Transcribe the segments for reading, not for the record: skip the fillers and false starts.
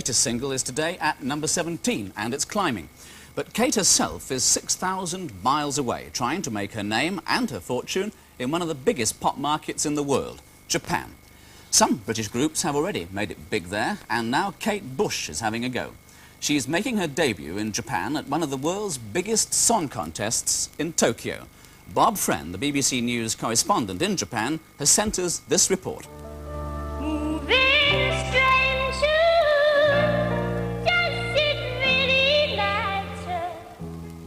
latest single is today at number 17, and it's climbing. But Kate herself is 6,000 miles away, trying to make her name and her fortune in one of the biggest pop markets in the world, Japan. Some British groups have already made it big there, and now Kate Bush is having a go. She's making her debut in Japan at one of the world's biggest song contests in Tokyo. Bob Friend, the BBC News correspondent in Japan, has sent us this report.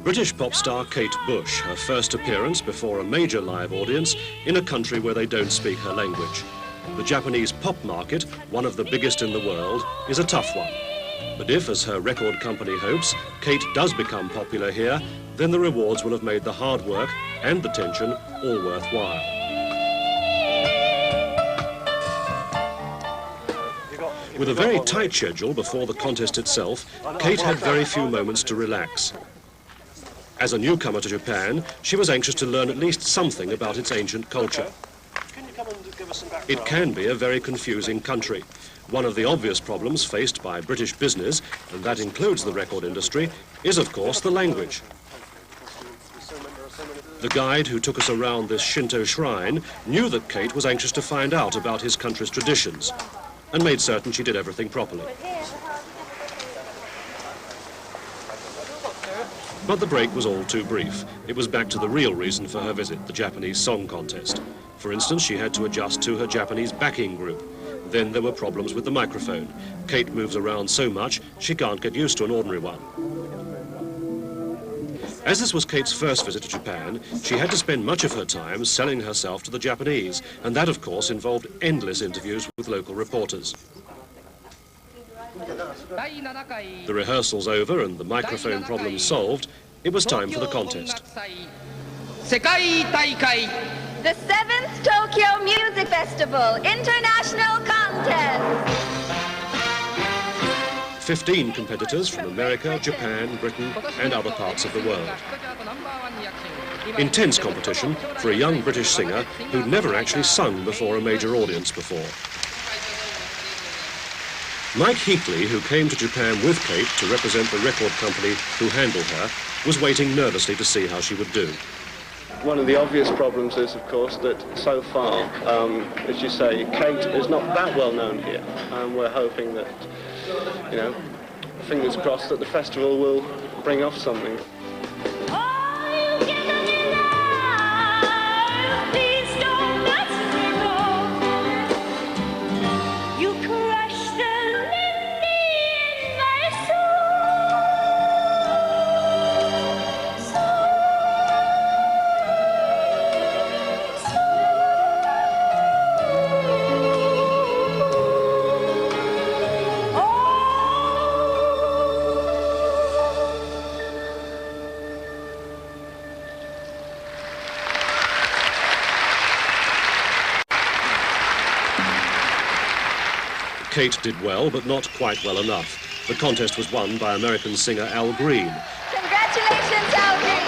British pop star Kate Bush, her first appearance before a major live audience in a country where they don't speak her language. The Japanese pop market, one of the biggest in the world, is a tough one. But if, as her record company hopes, Kate does become popular here, then the rewards will have made the hard work and the tension all worthwhile. With a very tight schedule before the contest itself, Kate had very few moments to relax. As a newcomer to Japan, she was anxious to learn at least something about its ancient culture. It can be a very confusing country. One of the obvious problems faced by British business, and that includes the record industry, is of course the language. The guide who took us around this Shinto shrine knew that Kate was anxious to find out about his country's traditions, and made certain she did everything properly. But the break was all too brief. It was back to the real reason for her visit, the Japanese song contest. For instance, she had to adjust to her Japanese backing group. Then there were problems with the microphone. Kate moves around so much, she can't get used to an ordinary one. As this was Kate's first visit to Japan, she had to spend much of her time selling herself to the Japanese, and that, of course, involved endless interviews with local reporters. The rehearsals over and the microphone problem solved, it was time for the contest. The 7th Tokyo Music Festival International Contest. 15 competitors from America, Japan, Britain and other parts of the world. Intense competition for a young British singer who'd never actually sung before a major audience before. Mike Heatley, who came to Japan with Kate to represent the record company who handled her, was waiting nervously to see how she would do. One of the obvious problems is, of course, that so far, as you say, Kate is not that well known here. We're hoping that, you know, fingers crossed that the festival will bring off something. Kate did well, but not quite well enough. The contest was won by American singer Al Green. Congratulations, Al Green!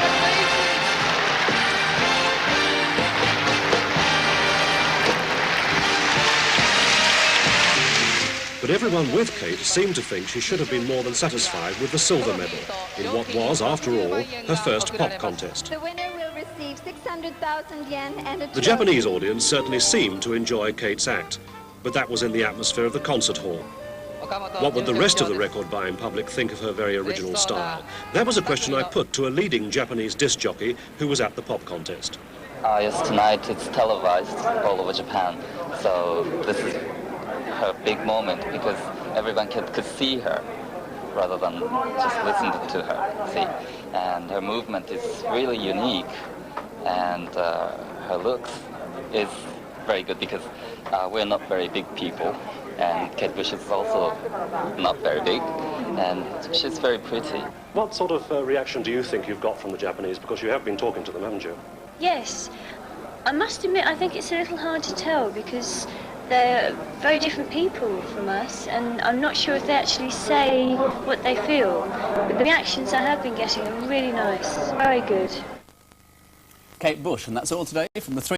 But everyone with Kate seemed to think she should have been more than satisfied with the silver medal in what was, after all, her first pop contest. The winner will receive 600,000 yen and a... The Japanese audience certainly seemed to enjoy Kate's act, but that was in the atmosphere of the concert hall. What would the rest of the record-buying public think of her very original style? That was a question I put to a leading Japanese disc jockey who was at the pop contest. Yes, tonight it's televised all over Japan, so this is her big moment because everyone could see her rather than just listen to her, see. And her movement is really unique, and her looks is very good because we're not very big people, and Kate Bush is also not very big, and she's very pretty. What sort of reaction do you think you've got from the Japanese? Because you have been talking to them, haven't you? Yes. I must admit, I think it's a little hard to tell because they're very different people from us, and I'm not sure if they actually say what they feel. But the reactions I have been getting are really nice, very good. Kate Bush, and that's all today from the 3